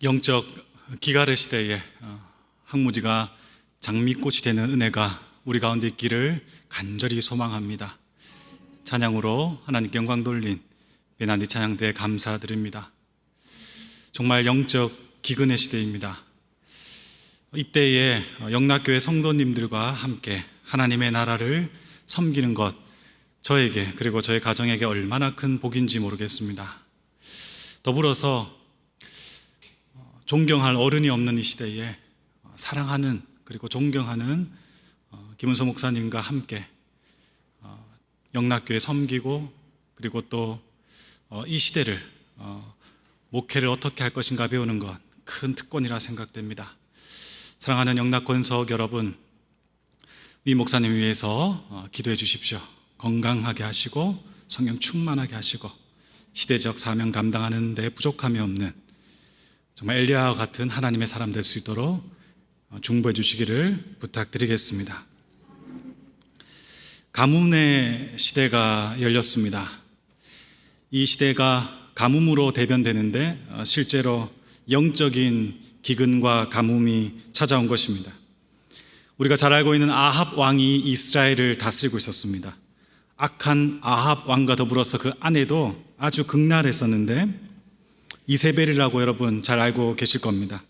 영적 기가래 시대에 항무지가 장미꽃이 되는 은혜가 우리 가운데 있기를 간절히 소망합니다. 찬양으로 하나님께 영광 돌린 베나디 찬양대에 감사드립니다. 정말 영적 기근의 시대입니다. 이때에 영락교회 성도님들과 함께 하나님의 나라를 섬기는 것, 저에게 그리고 저의 가정에게 얼마나 큰 복인지 모르겠습니다. 더불어서 존경할 어른이 없는 이 시대에 사랑하는 그리고 존경하는 김은서 목사님과 함께 영락교회 섬기고 그리고 또 이 시대를 목회를 어떻게 할 것인가 배우는 것 큰 특권이라 생각됩니다. 사랑하는 영락권석 여러분, 위 목사님 위해서 기도해 주십시오. 건강하게 하시고 성령 충만하게 하시고 시대적 사명 감당하는 데 부족함이 없는 정말 엘리야와 같은 하나님의 사람 될 수 있도록 중보해 주시기를 부탁드리겠습니다. 가뭄의 시대가 열렸습니다. 이 시대가 가뭄으로 대변되는데 실제로 영적인 기근과 가뭄이 찾아온 것입니다. 우리가 잘 알고 있는 아합 왕이 이스라엘을 다스리고 있었습니다. 악한 아합 왕과 더불어서 그 아내도 아주 극랄했었는데 이세벨이라고 여러분 잘 알고 계실 겁니다.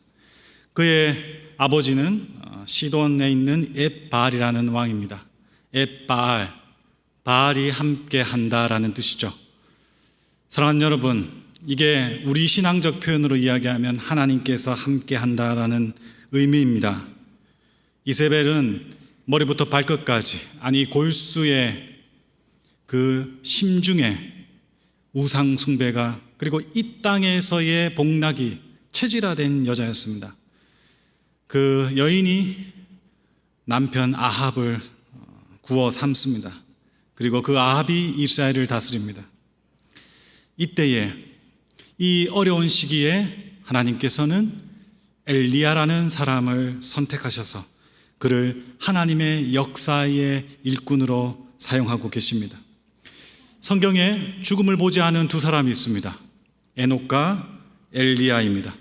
그의 아버지는 시돈에 있는 엣바알이라는 왕입니다. 엣바알, 바알이 함께 한다라는 뜻이죠. 사랑하는 여러분, 이게 우리 신앙적 표현으로 이야기하면 하나님께서 함께 한다라는 의미입니다. 이세벨은 머리부터 발끝까지, 아니 골수의 그 심중에 우상 숭배가 그리고 이 땅에서의 복락이 체질화된 여자였습니다. 그 여인이 남편 아합을 구워 삼습니다. 그리고 그 아합이 이스라엘을 다스립니다. 이때에 이 어려운 시기에 하나님께서는 엘리야라는 사람을 선택하셔서 그를 하나님의 역사의 일꾼으로 사용하고 계십니다. 성경에 죽음을 보지 않은 두 사람이 있습니다. 에녹과 엘리야입니다.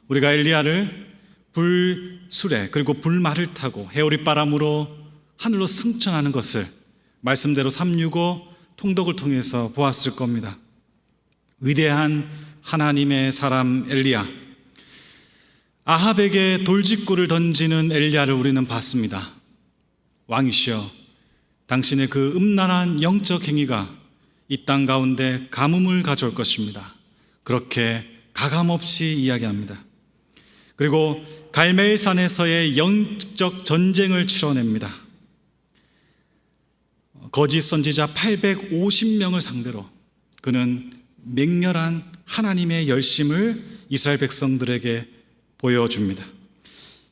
우리가 엘리야를 불수레 그리고 불말을 타고 해오리바람으로 하늘로 승천하는 것을 말씀대로 365 통독을 통해서 보았을 겁니다. 위대한 하나님의 사람 엘리야, 아합에게 돌직구를 던지는 엘리야를 우리는 봤습니다. 왕이시여, 당신의 그 음란한 영적 행위가 이 땅 가운데 가뭄을 가져올 것입니다. 그렇게 가감없이 이야기합니다. 그리고 갈멜산에서의 영적 전쟁을 치러냅니다. 거짓 선지자 850명을 상대로 그는 맹렬한 하나님의 열심을 이스라엘 백성들에게 보여줍니다.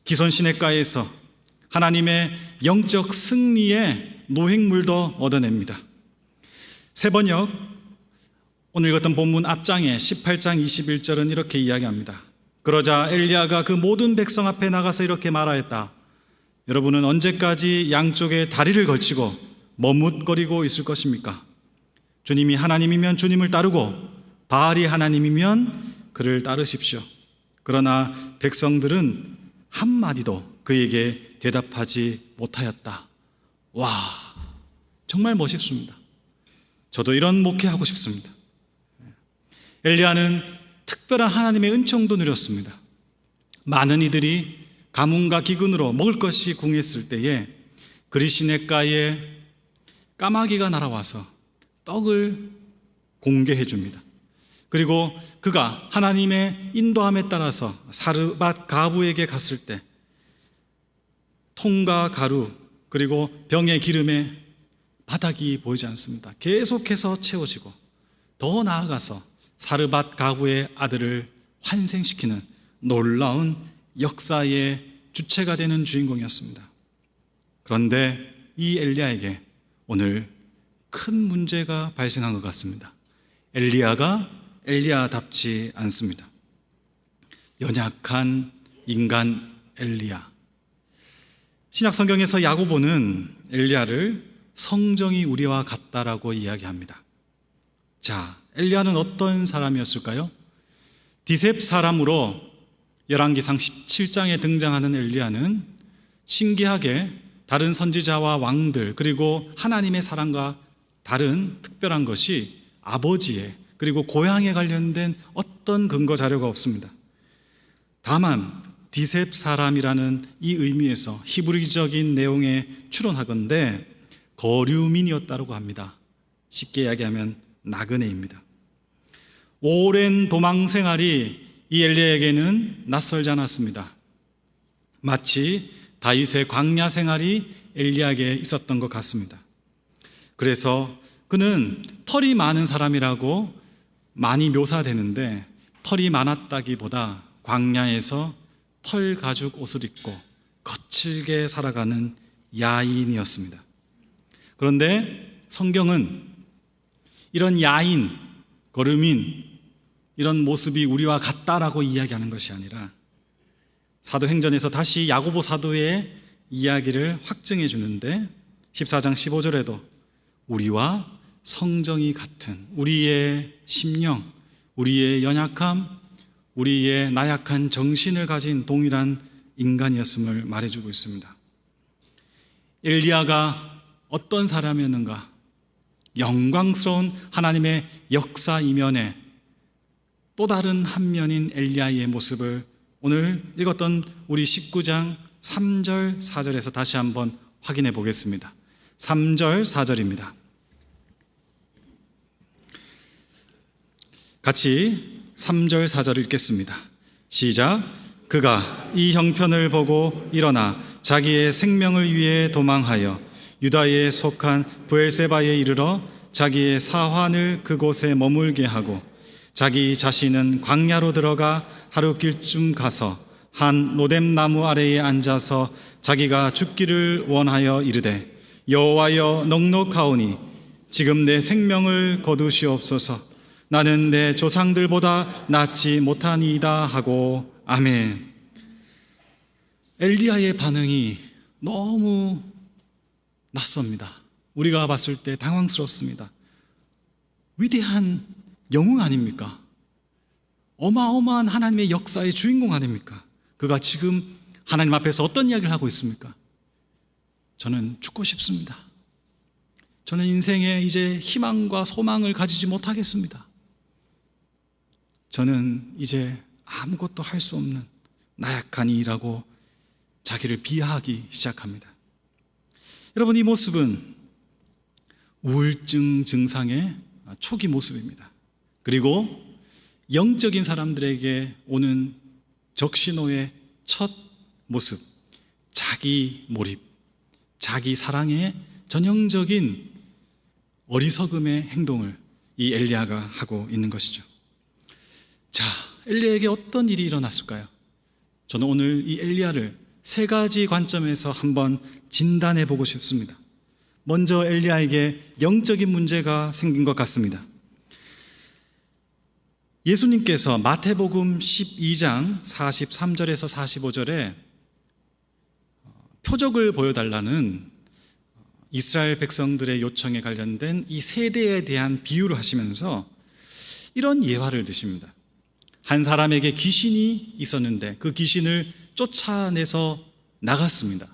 기손 시냇가에서 하나님의 영적 승리의 노획물도 얻어냅니다. 세번역 오늘 읽었던 본문 앞장에 18장 21절은 이렇게 이야기합니다. 그러자 엘리야가 그 모든 백성 앞에 나가서 이렇게 말하였다. 여러분은 언제까지 양쪽에 다리를 걸치고 머뭇거리고 있을 것입니까? 주님이 하나님이면 주님을 따르고 바알이 하나님이면 그를 따르십시오. 그러나 백성들은 한마디도 그에게 대답하지 못하였다. 와, 정말 멋있습니다. 저도 이런 목회하고 싶습니다. 엘리야는 특별한 하나님의 은총도 누렸습니다. 많은 이들이 가뭄과 기근으로 먹을 것이 궁했을 때에 그리시냇가에 까마귀가 날아와서 떡을 공개해 줍니다. 그리고 그가 하나님의 인도함에 따라서 사르밧 가부에게 갔을 때 통과 가루 그리고 병의 기름에 바닥이 보이지 않습니다. 계속해서 채워지고 더 나아가서 사르밧 가부의 아들을 환생시키는 놀라운 역사의 주체가 되는 주인공이었습니다. 그런데 이 엘리야에게 오늘 큰 문제가 발생한 것 같습니다. 엘리야가 엘리야답지 않습니다. 연약한 인간 엘리야. 신약 성경에서 야고보는 엘리야를 성정이 우리와 같다라고 이야기합니다. 자, 엘리야는 어떤 사람이었을까요? 디셉 사람으로 열왕기상 17장에 등장하는 엘리야는 신기하게 다른 선지자와 왕들 그리고 하나님의 사랑과 다른 특별한 것이 아버지의 그리고 고향에 관련된 어떤 근거 자료가 없습니다. 다만 디셉 사람이라는 이 의미에서 히브리적인 내용에 추론하건대 거류민이었다고 합니다. 쉽게 이야기하면 나그네입니다. 오랜 도망 생활이 이 엘리야에게는 낯설지 않았습니다. 마치 다윗의 광야 생활이 엘리야에게 있었던 것 같습니다. 그래서 그는 털이 많은 사람이라고 많이 묘사되는데 털이 많았다기보다 광야에서 털 가죽 옷을 입고 거칠게 살아가는 야인이었습니다. 그런데 성경은 이런 야인, 거류민, 이런 모습이 우리와 같다라고 이야기하는 것이 아니라 사도행전에서 다시 야고보 사도의 이야기를 확증해 주는데 14장 15절에도 우리와 성정이 같은 우리의 심령, 우리의 연약함, 우리의 나약한 정신을 가진 동일한 인간이었음을 말해주고 있습니다. 엘리야가 어떤 사람이었는가? 영광스러운 하나님의 역사 이면에 또 다른 한 면인 엘리야의 모습을 오늘 읽었던 우리 19장 3절 4절에서 다시 한번 확인해 보겠습니다. 3절 4절입니다. 같이 3절 4절 읽겠습니다. 시작. 그가 이 형편을 보고 일어나 자기의 생명을 위해 도망하여 유다에 속한 브엘세바에 이르러 자기의 사환을 그곳에 머물게 하고 자기 자신은 광야로 들어가 하룻길쯤 가서 한 로뎀나무 아래에 앉아서 자기가 죽기를 원하여 이르되 여호와여 넉넉하오니 지금 내 생명을 거두시옵소서. 나는 내 조상들보다 낫지 못하니이다 하고 아멘. 엘리야의 반응이 너무 낯섭니다. 우리가 봤을 때 당황스럽습니다. 위대한 영웅 아닙니까? 어마어마한 하나님의 역사의 주인공 아닙니까? 그가 지금 하나님 앞에서 어떤 이야기를 하고 있습니까? 저는 죽고 싶습니다. 저는 인생에 이제 희망과 소망을 가지지 못하겠습니다. 저는 이제 아무것도 할 수 없는 나약한 이라고 자기를 비하하기 시작합니다. 여러분, 이 모습은 우울증 증상의 초기 모습입니다. 그리고 영적인 사람들에게 오는 적신호의 첫 모습, 자기 몰입, 자기 사랑의 전형적인 어리석음의 행동을 이 엘리야가 하고 있는 것이죠. 자, 엘리야에게 어떤 일이 일어났을까요? 저는 오늘 이 엘리야를 세 가지 관점에서 한번 진단해 보고 싶습니다. 먼저 엘리야에게 영적인 문제가 생긴 것 같습니다. 예수님께서 마태복음 12장 43절에서 45절에 표적을 보여달라는 이스라엘 백성들의 요청에 관련된 이 세대에 대한 비유를 하시면서 이런 예화를 드십니다. 한 사람에게 귀신이 있었는데 그 귀신을 쫓아내서 나갔습니다.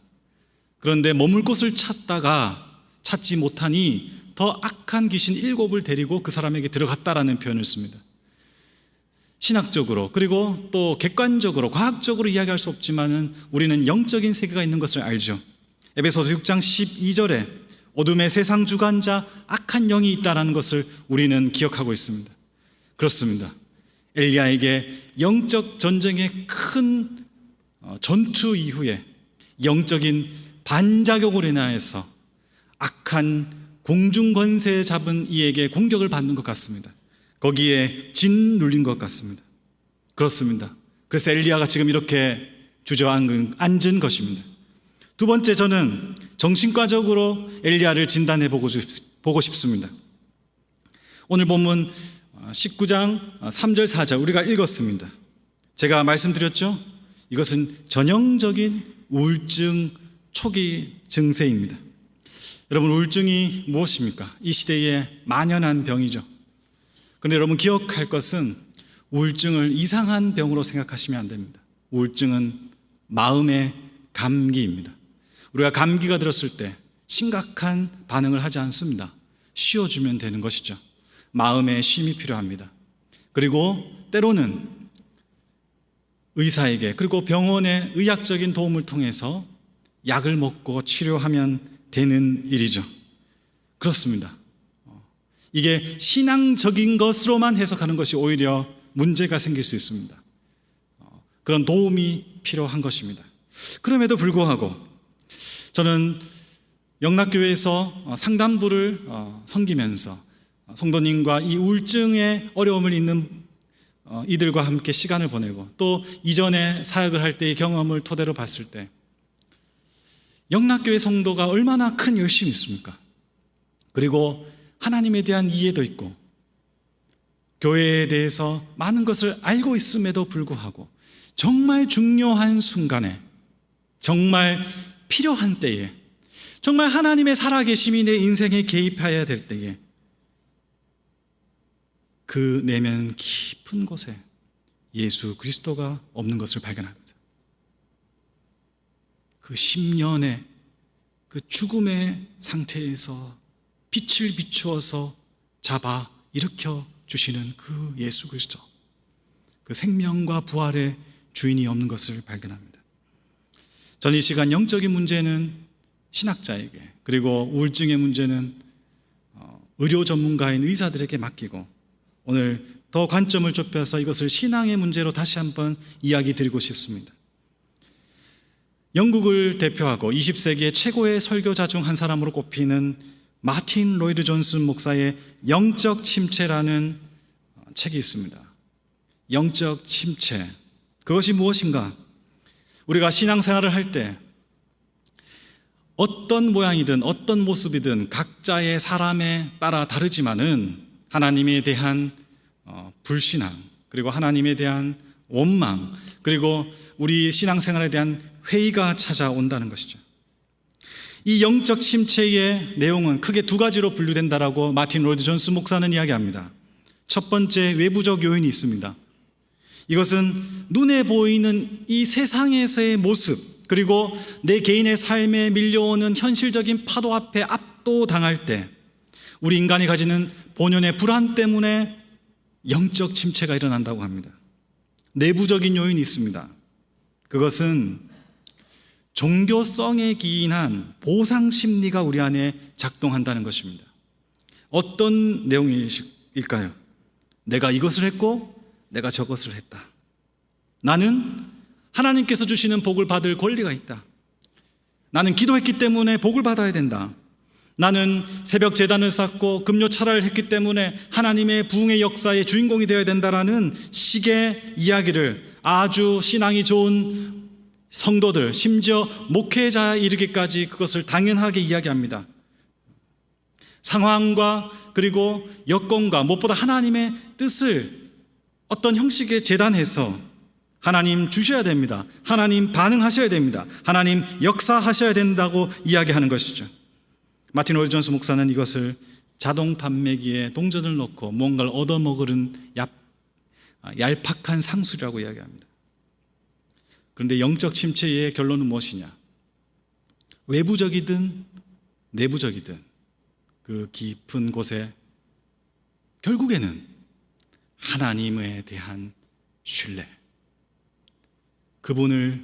그런데 머물 곳을 찾다가 찾지 못하니 더 악한 귀신 7을 데리고 그 사람에게 들어갔다라는 표현을 씁니다. 신학적으로 그리고 또 객관적으로 과학적으로 이야기할 수 없지만은 우리는 영적인 세계가 있는 것을 알죠. 에베소서 6장 12절에 어둠의 세상 주관자 악한 영이 있다라는 것을 우리는 기억하고 있습니다. 그렇습니다. 엘리야에게 영적 전쟁의 큰 전투 이후에 영적인 반작용으로 인하여서 악한 공중 권세 잡은 이에게 공격을 받는 것 같습니다. 거기에 짓눌린 것 같습니다. 그렇습니다. 그래서 엘리야가 지금 이렇게 주저앉은 것입니다. 두 번째, 저는 정신과적으로 엘리야를 진단해 보고 싶습니다. 오늘 본문 19장 3절 4절 우리가 읽었습니다. 제가 말씀드렸죠? 이것은 전형적인 우울증 초기 증세입니다. 여러분, 우울증이 무엇입니까? 이 시대에 만연한 병이죠. 그런데 여러분 기억할 것은 우울증을 이상한 병으로 생각하시면 안 됩니다. 우울증은 마음의 감기입니다. 우리가 감기가 들었을 때 심각한 반응을 하지 않습니다. 쉬어주면 되는 것이죠. 마음의 쉼이 필요합니다. 그리고 때로는 의사에게 그리고 병원의 의학적인 도움을 통해서 약을 먹고 치료하면 되는 일이죠. 그렇습니다. 이게 신앙적인 것으로만 해석하는 것이 오히려 문제가 생길 수 있습니다. 그런 도움이 필요한 것입니다. 그럼에도 불구하고 저는 영락교회에서 상담부를 섬기면서 성도님과 이 우울증의 어려움을 있는 이들과 함께 시간을 보내고 또 이전에 사역을 할 때의 경험을 토대로 봤을 때 영락교회 성도가 얼마나 큰 열심이 있습니까? 그리고 하나님에 대한 이해도 있고 교회에 대해서 많은 것을 알고 있음에도 불구하고 정말 중요한 순간에 정말 필요한 때에 정말 하나님의 살아계심이 내 인생에 개입해야 될 때에 그 내면 깊은 곳에 예수 그리스도가 없는 것을 발견합니다. 그 10년의 그 죽음의 상태에서 빛을 비추어서 잡아 일으켜 주시는 그 예수 그리스도, 그 생명과 부활의 주인이 없는 것을 발견합니다. 전 이 시간 영적인 문제는 신학자에게 그리고 우울증의 문제는 의료 전문가인 의사들에게 맡기고 오늘 더 관점을 좁혀서 이것을 신앙의 문제로 다시 한번 이야기 드리고 싶습니다. 영국을 대표하고 20세기의 최고의 설교자 중 한 사람으로 꼽히는 마틴 로이드 존슨 목사의 영적 침체라는 책이 있습니다. 영적 침체, 그것이 무엇인가? 우리가 신앙생활을 할 때 어떤 모양이든 어떤 모습이든 각자의 사람에 따라 다르지만은 하나님에 대한 불신앙, 그리고 하나님에 대한 원망, 그리고 우리 신앙생활에 대한 회의가 찾아온다는 것이죠. 이 영적 침체의 내용은 크게 두 가지로 분류된다라고 마틴 로이드 존스 목사는 이야기합니다. 첫 번째, 외부적 요인이 있습니다. 이것은 눈에 보이는 이 세상에서의 모습, 그리고 내 개인의 삶에 밀려오는 현실적인 파도 앞에 압도당할 때 우리 인간이 가지는 본연의 불안 때문에 영적 침체가 일어난다고 합니다. 내부적인 요인이 있습니다. 그것은 종교성에 기인한 보상 심리가 우리 안에 작동한다는 것입니다. 어떤 내용일까요? 내가 이것을 했고 내가 저것을 했다. 나는 하나님께서 주시는 복을 받을 권리가 있다. 나는 기도했기 때문에 복을 받아야 된다. 나는 새벽 제단을 쌓고 금요 철야를 했기 때문에 하나님의 부흥의 역사의 주인공이 되어야 된다라는 식의 이야기를 아주 신앙이 좋은 성도들, 심지어 목회자에 이르기까지 그것을 당연하게 이야기합니다. 상황과 그리고 여건과 무엇보다 하나님의 뜻을 어떤 형식의 재단해서 하나님 주셔야 됩니다. 하나님 반응하셔야 됩니다. 하나님 역사하셔야 된다고 이야기하는 것이죠. 마틴 로이드 존스 목사는 이것을 자동 판매기에 동전을 넣고 뭔가를 얻어먹으는 얄팍한 상술이라고 이야기합니다. 그런데 영적 침체의 결론은 무엇이냐? 외부적이든 내부적이든 그 깊은 곳에 결국에는 하나님에 대한 신뢰, 그분을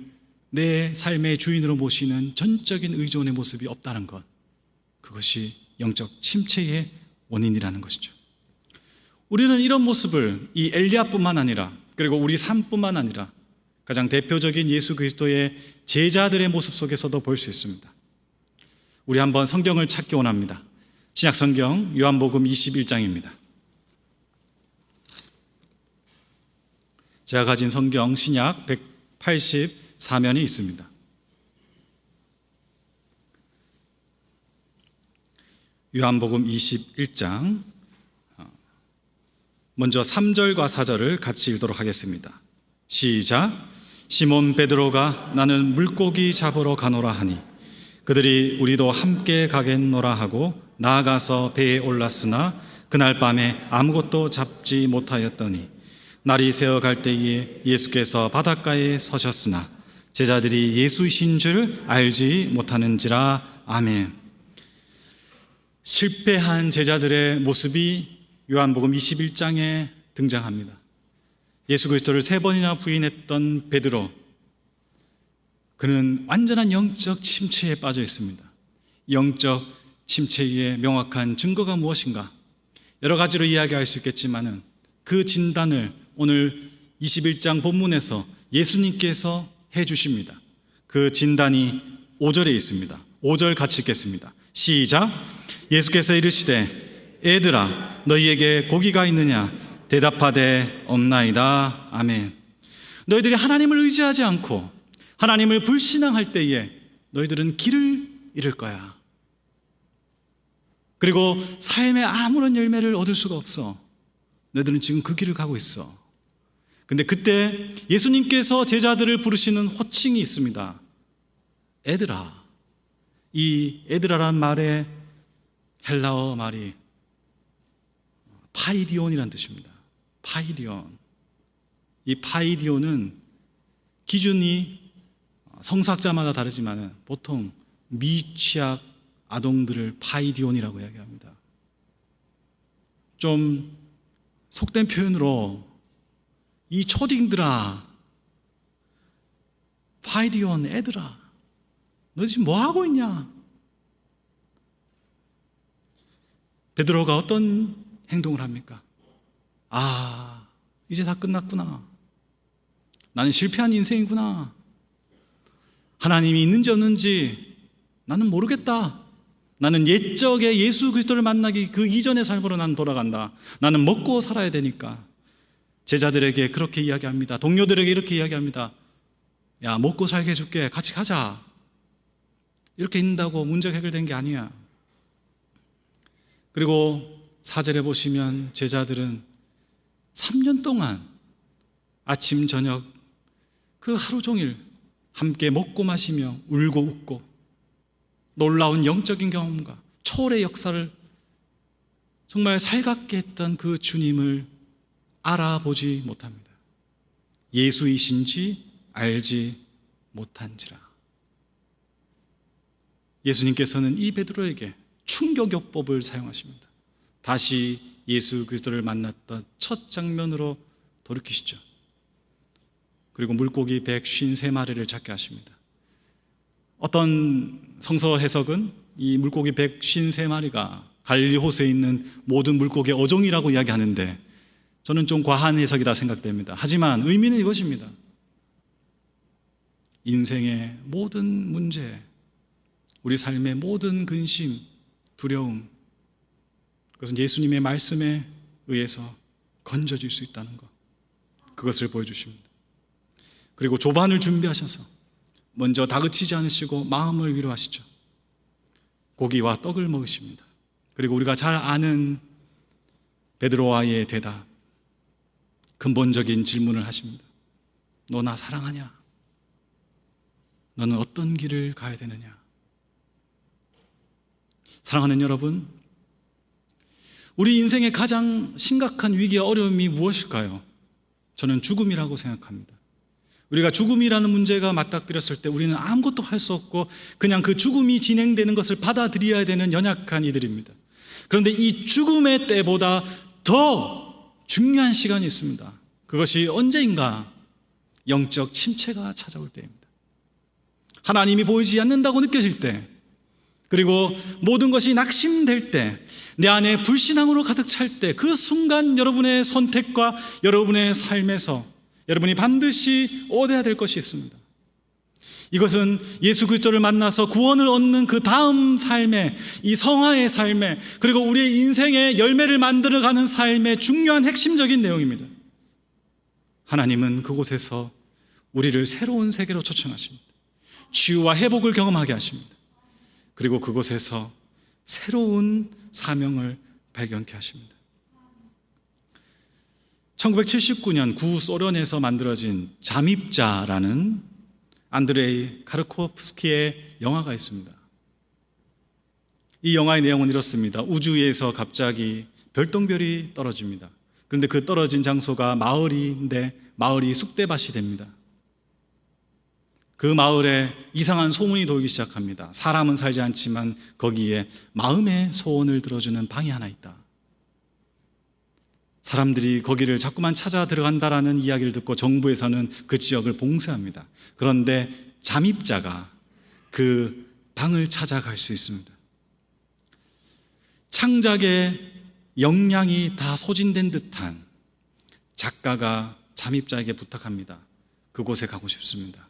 내 삶의 주인으로 모시는 전적인 의존의 모습이 없다는 것, 그것이 영적 침체의 원인이라는 것이죠. 우리는 이런 모습을 이 엘리야뿐만 아니라 그리고 우리 삶뿐만 아니라 가장 대표적인 예수 그리스도의 제자들의 모습 속에서도 볼 수 있습니다. 우리 한번 성경을 찾기 원합니다. 신약 성경 요한복음 21장입니다. 제가 가진 성경 신약 184면에 있습니다. 요한복음 21장 먼저 3절과 4절을 같이 읽도록 하겠습니다. 시작. 시몬 베드로가 나는 물고기 잡으러 가노라 하니 그들이 우리도 함께 가겠노라 하고 나아가서 배에 올랐으나 그날 밤에 아무것도 잡지 못하였더니 날이 새어갈 때에 예수께서 바닷가에 서셨으나 제자들이 예수이신 줄 알지 못하는지라. 아멘. 실패한 제자들의 모습이 요한복음 21장에 등장합니다. 예수 그리스도를 3번이나 부인했던 베드로, 그는 완전한 영적 침체에 빠져 있습니다. 영적 침체의 명확한 증거가 무엇인가? 여러 가지로 이야기할 수 있겠지만은 그 진단을 오늘 21장 본문에서 예수님께서 해 주십니다. 그 진단이 5절에 있습니다. 5절 같이 읽겠습니다. 시작. 예수께서 이르시되 애들아 너희에게 고기가 있느냐? 대답하되 없나이다. 아멘. 너희들이 하나님을 의지하지 않고 하나님을 불신앙할 때에 너희들은 길을 잃을 거야. 그리고 삶에 아무런 열매를 얻을 수가 없어. 너희들은 지금 그 길을 가고 있어. 근데 그때 예수님께서 제자들을 부르시는 호칭이 있습니다. 애들아. 이 애들아라는 말의 헬라어 말이 파이디온이라는 뜻입니다. 파이디온. 이 파이디온은 기준이 성사자마다 다르지만 보통 미취학 아동들을 파이디온이라고 이야기합니다. 좀 속된 표현으로 이 초딩들아, 파이디온 애들아, 너 지금 뭐 하고 있냐? 베드로가 어떤 행동을 합니까? 아, 이제 다 끝났구나. 나는 실패한 인생이구나. 하나님이 있는지 없는지 나는 모르겠다. 나는 옛적에 예수 그리스도를 만나기 그 이전의 삶으로 난 돌아간다. 나는 먹고 살아야 되니까. 제자들에게 그렇게 이야기합니다. 동료들에게 이렇게 이야기합니다. 야, 먹고 살게 해줄게. 같이 가자. 이렇게 있는다고 문제가 해결된 게 아니야. 그리고 4절에 보시면 제자들은 3년 동안 아침 저녁 그 하루 종일 함께 먹고 마시며 울고 웃고 놀라운 영적인 경험과 초월의 역사를 정말 살갑게 했던 그 주님을 알아보지 못합니다. 예수이신지 알지 못한지라. 예수님께서는 이 베드로에게 충격요법을 사용하십니다. 다시 예수 그리스도를 만났던 첫 장면으로 돌이키시죠. 그리고 물고기 153마리를 잡게 하십니다. 어떤 성서 해석은 이 물고기 153마리가 갈릴리 호수에 있는 모든 물고기의 어종이라고 이야기하는데 저는 좀 과한 해석이다 생각됩니다. 하지만 의미는 이것입니다. 인생의 모든 문제, 우리 삶의 모든 근심, 두려움, 그것은 예수님의 말씀에 의해서 건져질 수 있다는 것, 그것을 보여주십니다. 그리고 조반을 준비하셔서 먼저 다그치지 않으시고 마음을 위로하시죠. 고기와 떡을 먹으십니다. 그리고 우리가 잘 아는 베드로와의 대답, 근본적인 질문을 하십니다. 너 나 사랑하냐? 너는 어떤 길을 가야 되느냐? 사랑하는 여러분, 우리 인생의 가장 심각한 위기와 어려움이 무엇일까요? 저는 죽음이라고 생각합니다. 우리가 죽음이라는 문제가 맞닥뜨렸을 때 우리는 아무것도 할 수 없고 그냥 그 죽음이 진행되는 것을 받아들여야 되는 연약한 이들입니다. 그런데 이 죽음의 때보다 더 중요한 시간이 있습니다. 그것이 언제인가? 영적 침체가 찾아올 때입니다. 하나님이 보이지 않는다고 느껴질 때, 그리고 모든 것이 낙심될 때, 내 안에 불신앙으로 가득 찰 때, 그 순간 여러분의 선택과 여러분의 삶에서 여러분이 반드시 얻어야 될 것이 있습니다. 이것은 예수 그리스도를 만나서 구원을 얻는 그 다음 삶에, 이 성화의 삶에, 그리고 우리의 인생의 열매를 만들어가는 삶의 중요한 핵심적인 내용입니다. 하나님은 그곳에서 우리를 새로운 세계로 초청하십니다. 치유와 회복을 경험하게 하십니다. 그리고 그곳에서 새로운 사명을 발견케 하십니다. 1979년 구소련에서 만들어진 잠입자라는 안드레이 카르코프스키의 영화가 있습니다. 이 영화의 내용은 이렇습니다. 우주에서 갑자기 별똥별이 떨어집니다. 그런데 그 떨어진 장소가 마을인데 마을이 쑥대밭이 됩니다. 그 마을에 이상한 소문이 돌기 시작합니다. 사람은 살지 않지만 거기에 마음의 소원을 들어주는 방이 하나 있다. 사람들이 거기를 자꾸만 찾아 들어간다라는 이야기를 듣고 정부에서는 그 지역을 봉쇄합니다. 그런데 잠입자가 그 방을 찾아갈 수 있습니다. 창작의 역량이 다 소진된 듯한 작가가 잠입자에게 부탁합니다. 그곳에 가고 싶습니다.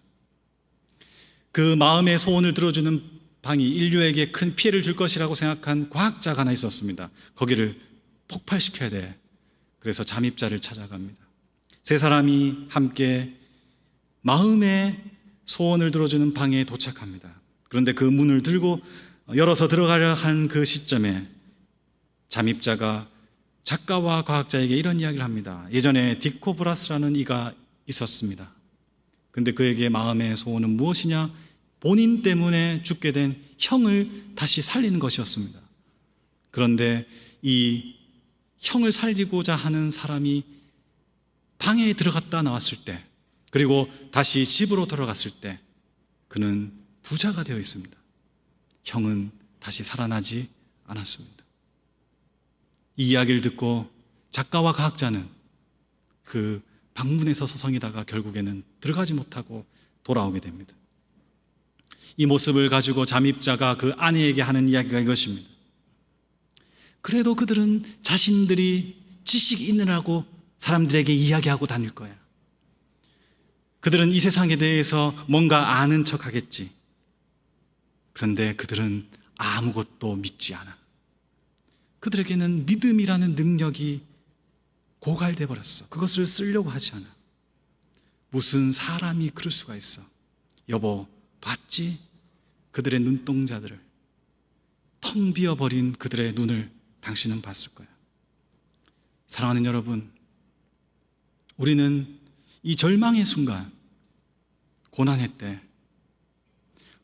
그 마음의 소원을 들어주는 방이 인류에게 큰 피해를 줄 것이라고 생각한 과학자가 하나 있었습니다. 거기를 폭발시켜야 돼. 그래서 잠입자를 찾아갑니다. 세 사람이 함께 마음의 소원을 들어주는 방에 도착합니다. 그런데 그 문을 들고 열어서 들어가려 한 그 시점에 잠입자가 작가와 과학자에게 이런 이야기를 합니다. 예전에 디코브라스라는 이가 있었습니다. 근데 그에게 마음의 소원은 무엇이냐? 본인 때문에 죽게 된 형을 다시 살리는 것이었습니다. 그런데 이 형을 살리고자 하는 사람이 방에 들어갔다 나왔을 때, 그리고 다시 집으로 돌아갔을 때 그는 부자가 되어 있습니다. 형은 다시 살아나지 않았습니다. 이 이야기를 듣고 작가와 과학자는 그 방문에서 서성이다가 결국에는 들어가지 못하고 돌아오게 됩니다. 이 모습을 가지고 잠입자가 그 아내에게 하는 이야기가 이것입니다. 그래도 그들은 자신들이 지식이 있느라고 사람들에게 이야기하고 다닐 거야. 그들은 이 세상에 대해서 뭔가 아는 척 하겠지. 그런데 그들은 아무것도 믿지 않아. 그들에게는 믿음이라는 능력이 고갈돼 버렸어. 그것을 쓰려고 하지 않아. 무슨 사람이 그럴 수가 있어. 여보, 봤지? 그들의 눈동자들을, 텅 비어버린 그들의 눈을 당신은 봤을 거야. 사랑하는 여러분, 우리는 이 절망의 순간, 고난의 때,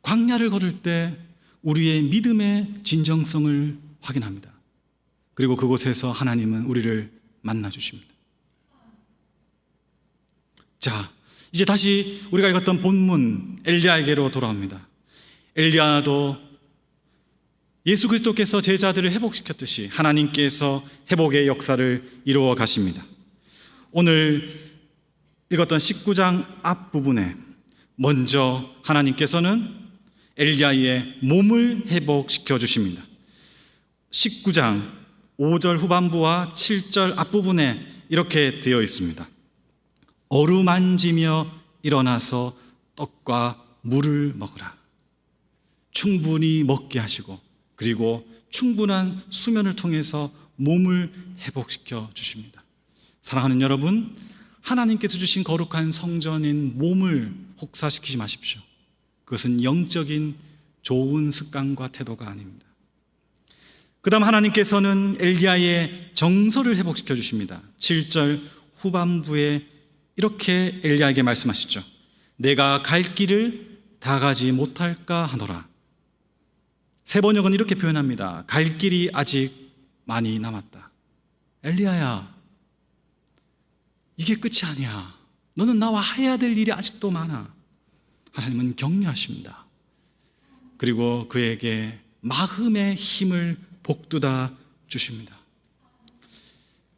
광야를 걸을 때 우리의 믿음의 진정성을 확인합니다. 그리고 그곳에서 하나님은 우리를 만나 주십니다. 자, 이제 다시 우리가 읽었던 본문 엘리야에게로 돌아옵니다. 엘리야도 예수 그리스도께서 제자들을 회복시켰듯이 하나님께서 회복의 역사를 이루어 가십니다. 오늘 읽었던 19장 앞부분에 먼저 하나님께서는 엘리야의 몸을 회복시켜 주십니다. 19장 5절 후반부와 7절 앞부분에 이렇게 되어 있습니다. 어루만지며 일어나서 떡과 물을 먹으라. 충분히 먹게 하시고 그리고 충분한 수면을 통해서 몸을 회복시켜 주십니다. 사랑하는 여러분, 하나님께서 주신 거룩한 성전인 몸을 혹사시키지 마십시오. 그것은 영적인 좋은 습관과 태도가 아닙니다. 그 다음 하나님께서는 엘리야의 정서를 회복시켜 주십니다. 7절 후반부에 이렇게 엘리야에게 말씀하시죠. 내가 갈 길을 다 가지 못할까 하노라. 새 번역은 이렇게 표현합니다. 갈 길이 아직 많이 남았다. 엘리야야, 이게 끝이 아니야. 너는 나와 해야 될 일이 아직도 많아. 하나님은 격려하십니다. 그리고 그에게 마음의 힘을 복돋아 주십니다.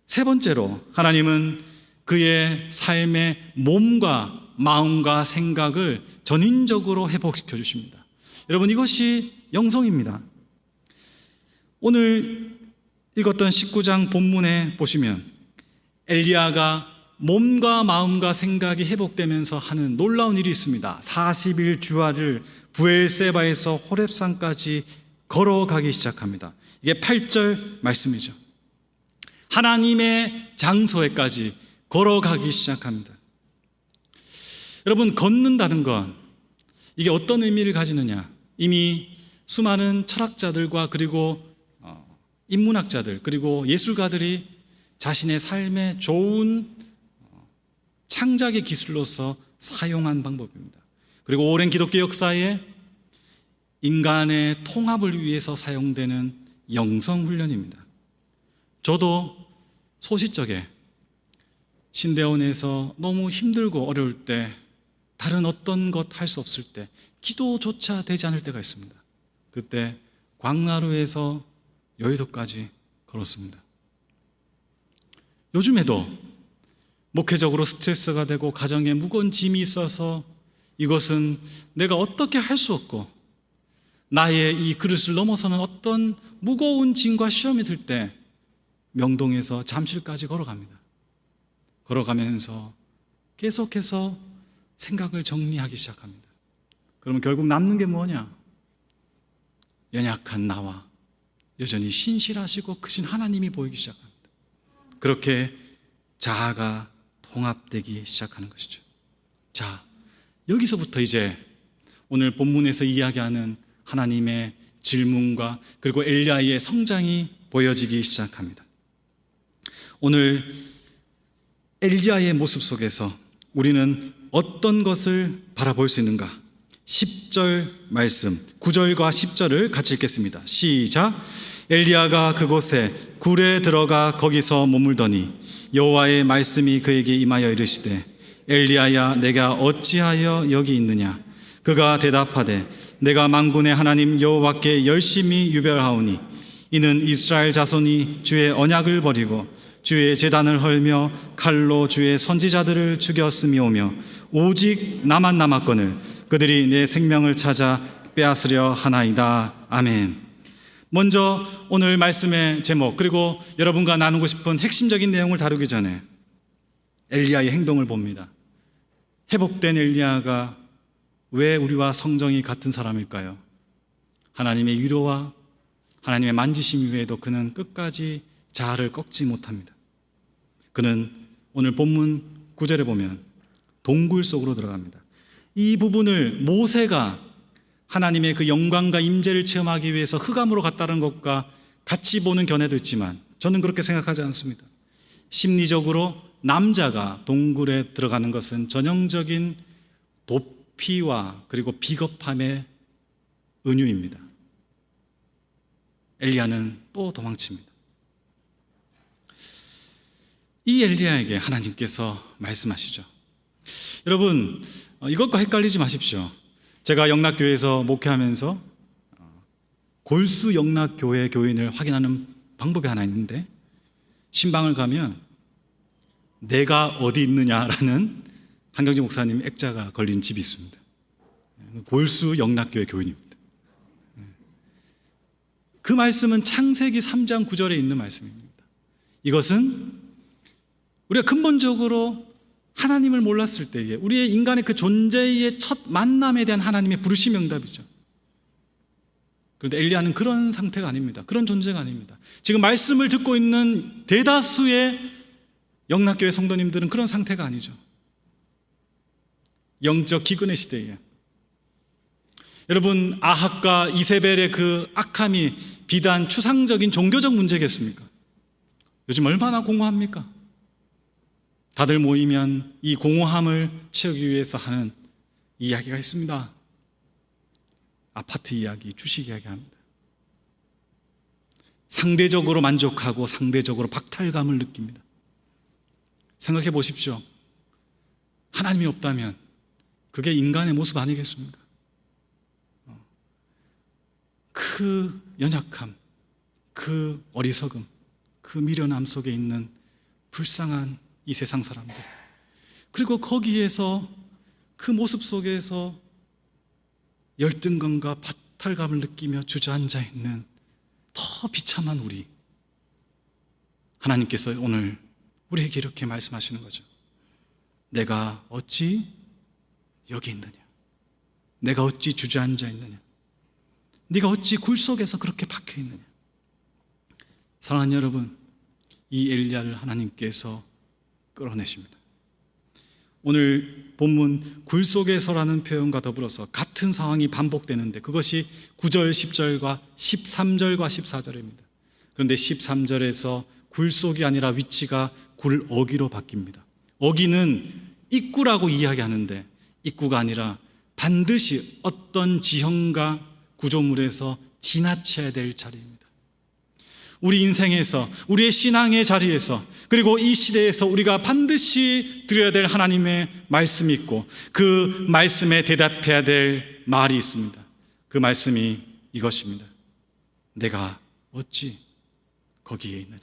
세 번째로 하나님은 그의 삶의 몸과 마음과 생각을 전인적으로 회복시켜 주십니다. 여러분, 이것이 영성입니다. 오늘 읽었던 19장 본문에 보시면 엘리야가 몸과 마음과 생각이 회복되면서 하는 놀라운 일이 있습니다. 40일 주화를 부엘세바에서 호렙산까지 걸어가기 시작합니다. 이게 8절 말씀이죠. 하나님의 장소에까지 걸어가기 시작합니다. 여러분, 걷는다는 건 이게 어떤 의미를 가지느냐? 이미 수많은 철학자들과 그리고 인문학자들 그리고 예술가들이 자신의 삶에 좋은 창작의 기술로서 사용한 방법입니다. 그리고 오랜 기독교 역사에 인간의 통합을 위해서 사용되는 영성훈련입니다. 저도 소시적에 신대원에서 너무 힘들고 어려울 때, 다른 어떤 것 할 수 없을 때, 기도조차 되지 않을 때가 있습니다. 그때 광나루에서 여의도까지 걸었습니다. 요즘에도 목회적으로 스트레스가 되고 가정에 무거운 짐이 있어서 이것은 내가 어떻게 할 수 없고 나의 이 그릇을 넘어서는 어떤 무거운 짐과 시험이 들 때 명동에서 잠실까지 걸어갑니다. 걸어가면서 계속해서 생각을 정리하기 시작합니다. 그러면 결국 남는 게 뭐냐? 연약한 나와 여전히 신실하시고 크신 하나님이 보이기 시작합니다. 그렇게 자아가 통합되기 시작하는 것이죠. 자, 여기서부터 이제 오늘 본문에서 이야기하는 하나님의 질문과 그리고 엘리야의 성장이 보여지기 시작합니다. 오늘 엘리야의 모습 속에서 우리는 어떤 것을 바라볼 수 있는가? 10절 말씀, 9절과 10절을 같이 읽겠습니다. 시작. 엘리야가 그곳에 굴에 들어가 거기서 머물더니 여호와의 말씀이 그에게 임하여 이르시되 엘리야야 내가 어찌하여 여기 있느냐? 그가 대답하되 내가 만군의 하나님 여호와께 열심히 유별하오니 이는 이스라엘 자손이 주의 언약을 버리고 주의 제단을 헐며 칼로 주의 선지자들을 죽였음이오며 오직 나만 남았거늘 그들이 내 생명을 찾아 빼앗으려 하나이다. 아멘. 먼저 오늘 말씀의 제목 그리고 여러분과 나누고 싶은 핵심적인 내용을 다루기 전에 엘리야의 행동을 봅니다. 회복된 엘리야가 왜 우리와 성정이 같은 사람일까요? 하나님의 위로와 하나님의 만지심 외에도 그는 끝까지 자아를 꺾지 못합니다. 그는 오늘 본문 9절에 보면 동굴 속으로 들어갑니다. 이 부분을 모세가 하나님의 그 영광과 임재를 체험하기 위해서 흑암으로 갔다는 것과 같이 보는 견해도 있지만 저는 그렇게 생각하지 않습니다. 심리적으로 남자가 동굴에 들어가는 것은 전형적인 도피와 그리고 비겁함의 은유입니다. 엘리야는 또 도망칩니다. 이 엘리야에게 하나님께서 말씀하시죠. 여러분, 이것과 헷갈리지 마십시오. 제가 영락교회에서 목회하면서 골수 영락교회 교인을 확인하는 방법이 하나 있는데 신방을 가면 내가 어디 있느냐라는 한경지 목사님 액자가 걸린 집이 있습니다. 골수 영락교회 교인입니다. 그 말씀은 창세기 3장 9절에 있는 말씀입니다. 이것은 우리가 근본적으로 하나님을 몰랐을 때에 우리의 인간의 그 존재의 첫 만남에 대한 하나님의 부르심 응답이죠. 그런데 엘리야는 그런 상태가 아닙니다. 그런 존재가 아닙니다. 지금 말씀을 듣고 있는 대다수의 영락교회 성도님들은 그런 상태가 아니죠. 영적 기근의 시대에 여러분 아합과 이세벨의 그 악함이 비단 추상적인 종교적 문제겠습니까? 요즘 얼마나 공허합니까? 다들 모이면 이 공허함을 채우기 위해서 하는 이야기가 있습니다. 아파트 이야기, 주식 이야기 합니다. 상대적으로 만족하고 상대적으로 박탈감을 느낍니다. 생각해 보십시오. 하나님이 없다면 그게 인간의 모습 아니겠습니까? 그 연약함, 그 어리석음, 그 미련함 속에 있는 불쌍한 이 세상 사람들, 그리고 거기에서 그 모습 속에서 열등감과 박탈감을 느끼며 주저앉아 있는 더 비참한 우리, 하나님께서 오늘 우리에게 이렇게 말씀하시는 거죠. 내가 어찌 여기 있느냐? 내가 어찌 주저앉아 있느냐? 네가 어찌 굴 속에서 그렇게 박혀 있느냐? 사랑하는 여러분, 이 엘리야를 하나님께서 끌어내십니다. 오늘 본문 굴 속에서라는 표현과 더불어서 같은 상황이 반복되는데 그것이 9절, 10절과 13절과 14절입니다. 그런데 13절에서 굴 속이 아니라 위치가 굴 어기로 바뀝니다. 어기는 입구라고 이야기하는데 입구가 아니라 반드시 어떤 지형과 구조물에서 지나쳐야 될 자리입니다. 우리 인생에서, 우리의 신앙의 자리에서, 그리고 이 시대에서 우리가 반드시 드려야 될 하나님의 말씀이 있고 그 말씀에 대답해야 될 말이 있습니다. 그 말씀이 이것입니다. 내가 어찌 거기에 있느냐.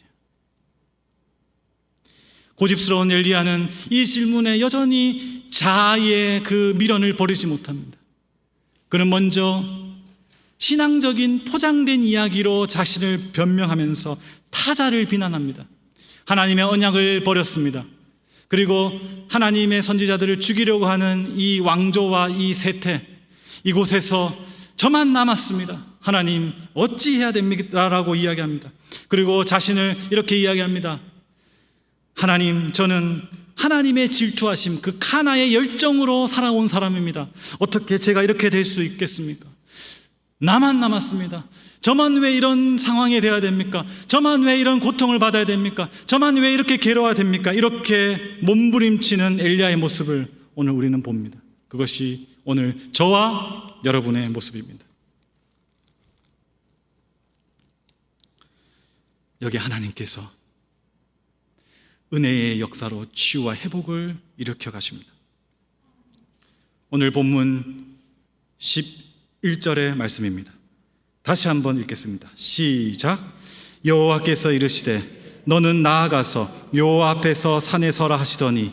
고집스러운 엘리야는 이 질문에 여전히 자아의 그 미련을 버리지 못합니다. 그는 먼저 신앙적인 포장된 이야기로 자신을 변명하면서 타자를 비난합니다. 하나님의 언약을 버렸습니다. 그리고 하나님의 선지자들을 죽이려고 하는 이 왕조와 이 세태, 이곳에서 저만 남았습니다. 하나님 어찌해야 됩니까? 라고 이야기합니다. 그리고 자신을 이렇게 이야기합니다. 하나님, 저는 하나님의 질투하심, 그 카나의 열정으로 살아온 사람입니다. 어떻게 제가 이렇게 될 수 있겠습니까? 나만 남았습니다. 저만 왜 이런 상황에 돼야 됩니까? 저만 왜 이런 고통을 받아야 됩니까? 저만 왜 이렇게 괴로워야 됩니까? 이렇게 몸부림치는 엘리야의 모습을 오늘 우리는 봅니다. 그것이 오늘 저와 여러분의 모습입니다. 여기 하나님께서 은혜의 역사로 치유와 회복을 일으켜 가십니다. 오늘 본문 11절의 말씀입니다. 다시 한번 읽겠습니다. 시작. 여호와께서 이르시되 너는 나아가서 여호와 앞에서 산에 서라 하시더니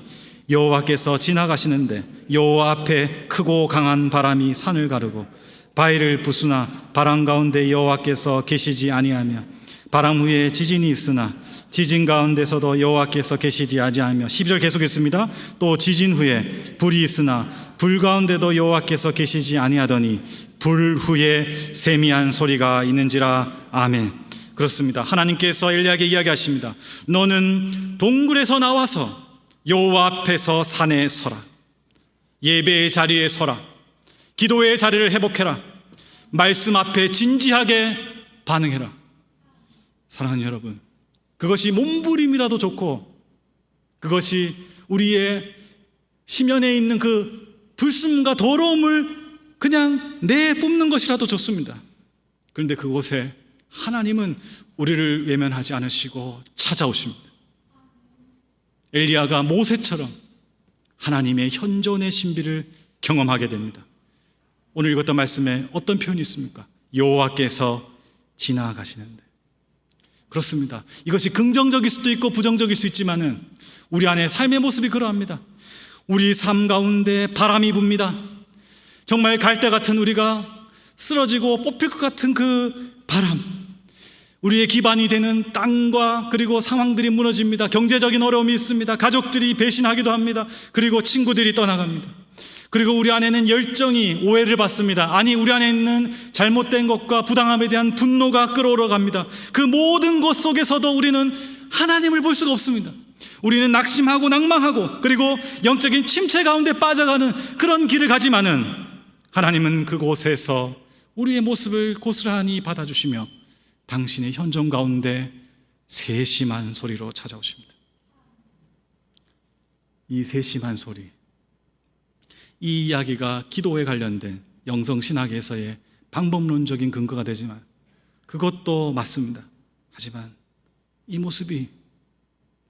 여호와께서 지나가시는데 여호와 앞에 크고 강한 바람이 산을 가르고 바위를 부수나 바람 가운데 여호와께서 계시지 아니하며 바람 후에 지진이 있으나 지진 가운데서도 여호와께서 계시지 아니하며 12절 계속했습니다. 또 지진 후에 불이 있으나 불 가운데도 여호와께서 계시지 아니하더니 불 후에 세미한 소리가 있는지라. 아멘. 그렇습니다. 하나님께서 엘리야에게 이야기하십니다. 너는 동굴에서 나와서 여호와 앞에서 산에 서라. 예배의 자리에 서라. 기도의 자리를 회복해라. 말씀 앞에 진지하게 반응해라. 사랑하는 여러분, 그것이 몸부림이라도 좋고 그것이 우리의 심연에 있는 그 불순과 더러움을 그냥 내뿜는 것이라도 좋습니다. 그런데 그곳에 하나님은 우리를 외면하지 않으시고 찾아오십니다. 엘리야가 모세처럼 하나님의 현존의 신비를 경험하게 됩니다. 오늘 읽었던 말씀에 어떤 표현이 있습니까? 여호와께서 지나가시는데. 그렇습니다. 이것이 긍정적일 수도 있고 부정적일 수 있지만은 우리 안에 삶의 모습이 그러합니다. 우리 삶 가운데 바람이 붑니다. 정말 갈대 같은 우리가 쓰러지고 뽑힐 것 같은 그 바람, 우리의 기반이 되는 땅과 그리고 상황들이 무너집니다. 경제적인 어려움이 있습니다. 가족들이 배신하기도 합니다. 그리고 친구들이 떠나갑니다. 그리고 우리 안에는 열정이 오해를 받습니다. 아니, 우리 안에 있는 잘못된 것과 부당함에 대한 분노가 끌어오러 갑니다. 그 모든 것 속에서도 우리는 하나님을 볼 수가 없습니다. 우리는 낙심하고 낭망하고 그리고 영적인 침체 가운데 빠져가는 그런 길을 가지만은 하나님은 그곳에서 우리의 모습을 고스란히 받아주시며 당신의 현존 가운데 세심한 소리로 찾아오십니다. 이 세심한 소리, 이 이야기가 기도에 관련된 영성신학에서의 방법론적인 근거가 되지만 그것도 맞습니다. 하지만 이 모습이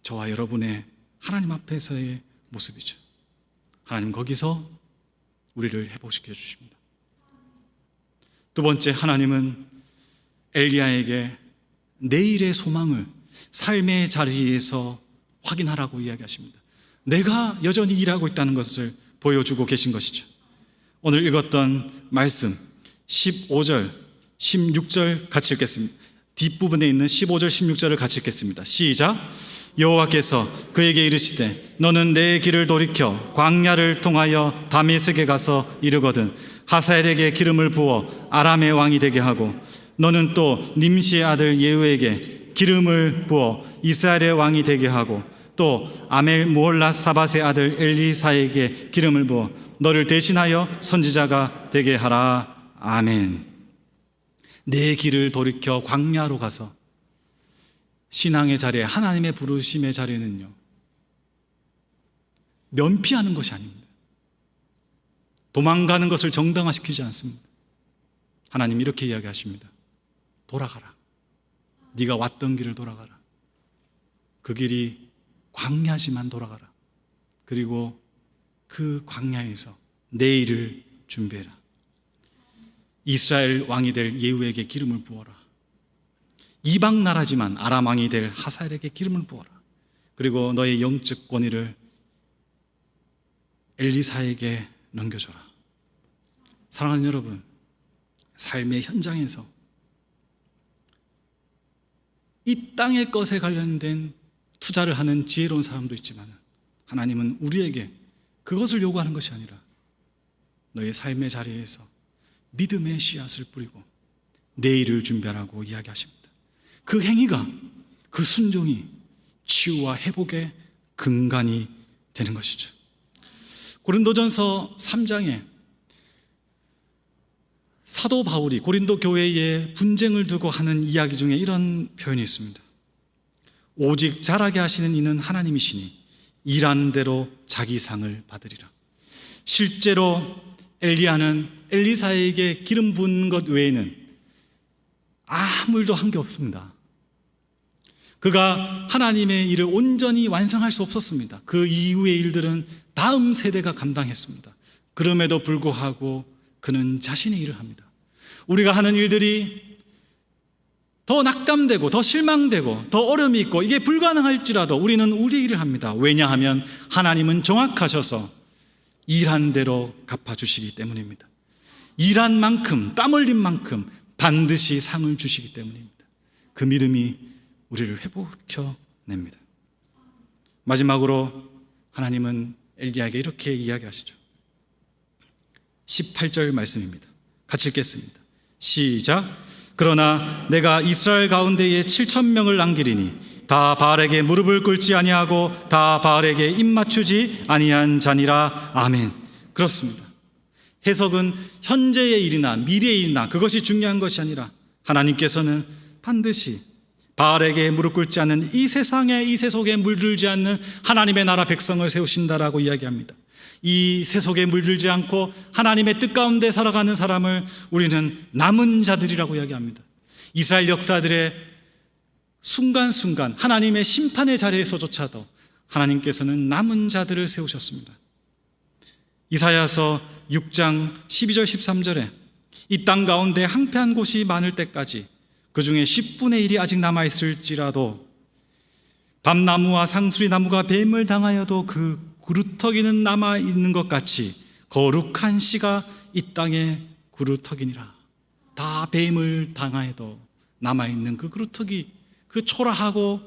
저와 여러분의 하나님 앞에서의 모습이죠. 하나님 거기서 우리를 회복시켜 주십니다. 두 번째, 하나님은 엘리야에게 내일의 소망을 삶의 자리에서 확인하라고 이야기하십니다. 내가 여전히 일하고 있다는 것을 보여주고 계신 것이죠. 오늘 읽었던 말씀 15절, 16절 같이 읽겠습니다. 뒷부분에 있는 15절, 16절을 같이 읽겠습니다. 시작. 여호와께서 그에게 이르시되 너는 내 길을 돌이켜 광야를 통하여 다메섹에 가서 이르거든 하사엘에게 기름을 부어 아람의 왕이 되게 하고 너는 또 님시의 아들 예후에게 기름을 부어 이스라엘의 왕이 되게 하고 또 아멜 무홀라 사밧의 아들 엘리사에게 기름을 부어 너를 대신하여 선지자가 되게 하라. 아멘. 내 길을 돌이켜 광야로 가서 신앙의 자리에, 하나님의 부르심의 자리는요, 면피하는 것이 아닙니다. 도망가는 것을 정당화시키지 않습니다. 하나님 이렇게 이야기하십니다. 돌아가라. 네가 왔던 길을 돌아가라. 그 길이 광야지만 돌아가라. 그리고 그 광야에서 내일을 준비해라. 이스라엘 왕이 될 예후에게 기름을 부어라. 이방 나라지만 아람 왕이 될 하사엘에게 기름을 부어라. 그리고 너의 영적 권위를 엘리사에게 넘겨줘라. 사랑하는 여러분, 삶의 현장에서 이 땅의 것에 관련된 투자를 하는 지혜로운 사람도 있지만 하나님은 우리에게 그것을 요구하는 것이 아니라 너의 삶의 자리에서 믿음의 씨앗을 뿌리고 내일을 준비하라고 이야기하십니다. 그 행위가, 그 순종이 치유와 회복의 근간이 되는 것이죠. 고린도전서 3장에 사도 바울이 고린도 교회에 분쟁을 두고 하는 이야기 중에 이런 표현이 있습니다. 오직 자라게 하시는 이는 하나님이시니 일한 대로 자기 상을 받으리라. 실제로 엘리야는 엘리사에게 기름 부은 것 외에는 아무 일도 한 게 없습니다. 그가 하나님의 일을 온전히 완성할 수 없었습니다. 그 이후의 일들은 다음 세대가 감당했습니다. 그럼에도 불구하고 그는 자신의 일을 합니다. 우리가 하는 일들이 더 낙담되고 더 실망되고 더 어려움이 있고 이게 불가능할지라도 우리는 우리 일을 합니다. 왜냐하면 하나님은 정확하셔서 일한 대로 갚아주시기 때문입니다. 일한 만큼, 땀 흘린 만큼 반드시 상을 주시기 때문입니다. 그 믿음이 우리를 회복시켜냅니다. 마지막으로 하나님은 엘리야에게 이렇게 이야기하시죠. 18절 말씀입니다. 같이 읽겠습니다. 시작. 그러나 내가 이스라엘 가운데에 7,000명을 남기리니 다 바알에게 무릎을 꿇지 아니하고 다 바알에게 입 맞추지 아니한 자니라. 아멘. 그렇습니다. 해석은 현재의 일이나 미래의 일이나 그것이 중요한 것이 아니라 하나님께서는 반드시 바알에게 무릎 꿇지 않는 이 세상에, 이 세속에 물들지 않는 하나님의 나라 백성을 세우신다라고 이야기합니다. 이 세속에 물들지 않고 하나님의 뜻 가운데 살아가는 사람을 우리는 남은 자들이라고 이야기합니다. 이스라엘 역사들의 순간순간 하나님의 심판의 자리에서조차도 하나님께서는 남은 자들을 세우셨습니다. 이사야서 6장 12절 13절에 이 땅 가운데 항폐한 곳이 많을 때까지 그 중에 10분의 1이 아직 남아있을지라도 밤나무와 상수리나무가 뱀을 당하여도 그 구루터기는 남아있는 것 같이 거룩한 씨가 이 땅에 구루터기니라. 다 뱀을 당하여도 남아있는 그 구루터기, 그 초라하고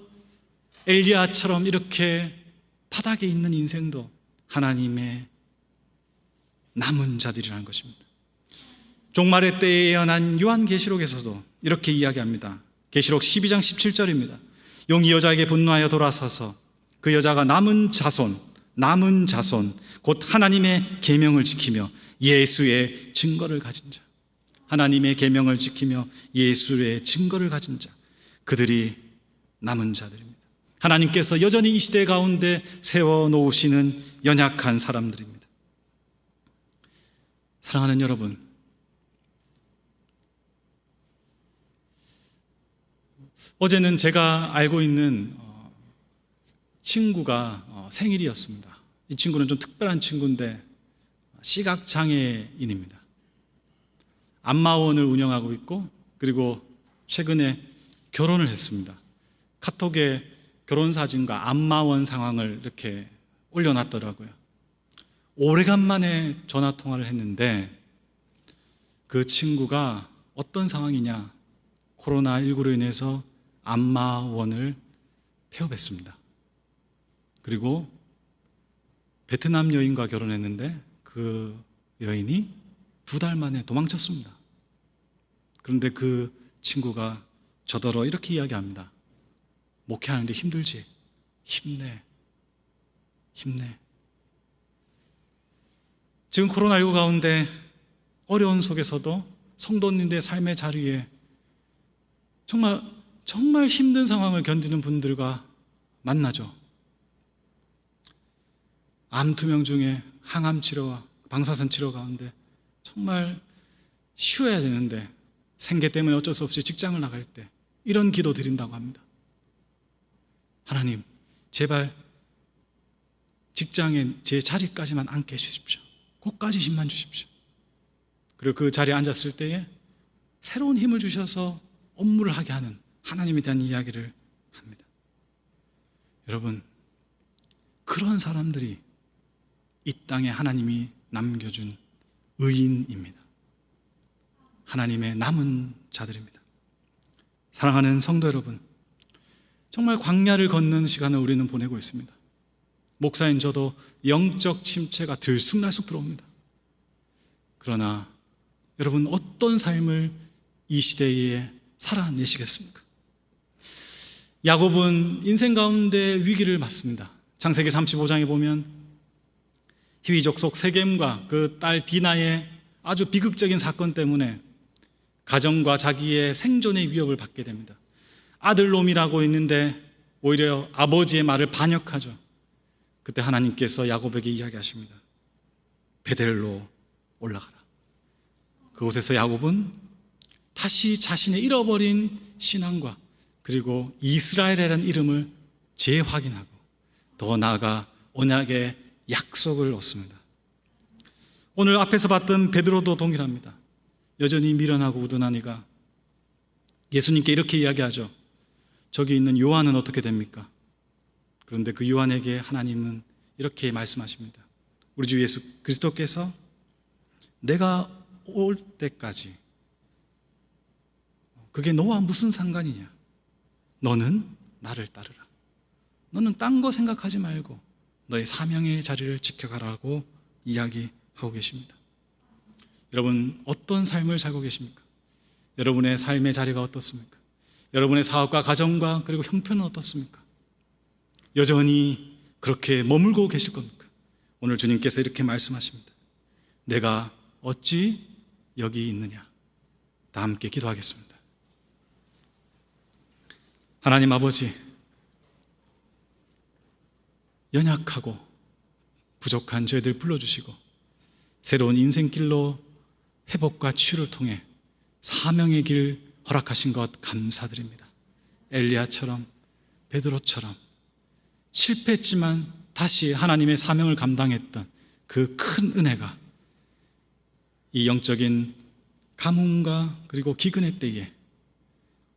엘리야처럼 이렇게 바닥에 있는 인생도 하나님의 남은 자들이라는 것입니다. 종말의 때에 예언한 요한계시록에서도 이렇게 이야기합니다. 계시록 12장 17절입니다. 용이 여자에게 분노하여 돌아서서 그 여자가 남은 자손 곧 하나님의 계명을 지키며 예수의 증거를 가진 자, 하나님의 계명을 지키며 예수의 증거를 가진 자, 그들이 남은 자들입니다. 하나님께서 여전히 이 시대 가운데 세워놓으시는 연약한 사람들입니다. 사랑하는 여러분, 어제는 제가 알고 있는 친구가 생일이었습니다. 이 친구는 좀 특별한 친구인데 시각장애인입니다. 안마원을 운영하고 있고 그리고 최근에 결혼을 했습니다. 카톡에 결혼사진과 안마원 상황을 이렇게 올려놨더라고요. 오래간만에 전화통화를 했는데 그 친구가 어떤 상황이냐, 코로나19로 인해서 안마원을 폐업했습니다. 그리고 베트남 여인과 결혼했는데 그 여인이 2달 만에 도망쳤습니다. 그런데 그 친구가 저더러 이렇게 이야기합니다. 목회하는데 힘들지? 힘내. 지금 코로나19 가운데 어려운 속에서도 성도님들의 삶의 자리에 정말 힘든 상황을 견디는 분들과 만나죠. 암 투명 중에 항암 치료와 방사선 치료 가운데 정말 쉬어야 되는데 생계 때문에 어쩔 수 없이 직장을 나갈 때 이런 기도 드린다고 합니다. 하나님, 제발 직장에 제 자리까지만 앉게 해주십시오. 거기까지 힘만 주십시오. 그리고 그 자리에 앉았을 때에 새로운 힘을 주셔서 업무를 하게 하는 하나님에 대한 이야기를 합니다. 여러분, 그런 사람들이 이 땅에 하나님이 남겨준 의인입니다. 하나님의 남은 자들입니다. 사랑하는 성도 여러분, 정말 광야를 걷는 시간을 우리는 보내고 있습니다. 목사인 저도 영적 침체가 들쑥날쑥 들어옵니다. 그러나 여러분, 어떤 삶을 이 시대에 살아내시겠습니까? 야곱은 인생 가운데 위기를 맞습니다. 창세기 35장에 보면 히위 족속 세겜과 그 딸 디나의 아주 비극적인 사건 때문에 가정과 자기의 생존의 위협을 받게 됩니다. 아들놈이라고 있는데 오히려 아버지의 말을 반역하죠. 그때 하나님께서 야곱에게 이야기하십니다. 베델로 올라가라. 그곳에서 야곱은 다시 자신의 잃어버린 신앙과 그리고 이스라엘이라는 이름을 재확인하고 더 나아가 언약의 약속을 얻습니다. 오늘 앞에서 봤던 베드로도 동일합니다. 여전히 미련하고 우둔하니가 예수님께 이렇게 이야기하죠. 저기 있는 요한은 어떻게 됩니까? 그런데 그 요한에게 하나님은 이렇게 말씀하십니다. 우리 주 예수 그리스도께서 내가 올 때까지 그게 너와 무슨 상관이냐? 너는 나를 따르라. 너는 딴 거 생각하지 말고 너의 사명의 자리를 지켜가라고 이야기하고 계십니다. 여러분, 어떤 삶을 살고 계십니까? 여러분의 삶의 자리가 어떻습니까? 여러분의 사업과 가정과 그리고 형편은 어떻습니까? 여전히 그렇게 머물고 계실 겁니까? 오늘 주님께서 이렇게 말씀하십니다. 내가 어찌 여기 있느냐? 다 함께 기도하겠습니다. 하나님 아버지, 연약하고 부족한 저희들 불러주시고 새로운 인생길로 회복과 치유를 통해 사명의 길 허락하신 것 감사드립니다. 엘리야처럼 베드로처럼 실패했지만 다시 하나님의 사명을 감당했던 그 큰 은혜가 이 영적인 가뭄과 그리고 기근의 때에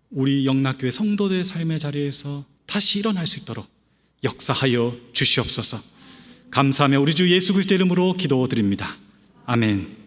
우리 영락교회 성도들의 삶의 자리에서 다시 일어날 수 있도록 역사하여 주시옵소서. 감사하며 우리 주 예수 그리스도의 이름으로 기도드립니다. 아멘.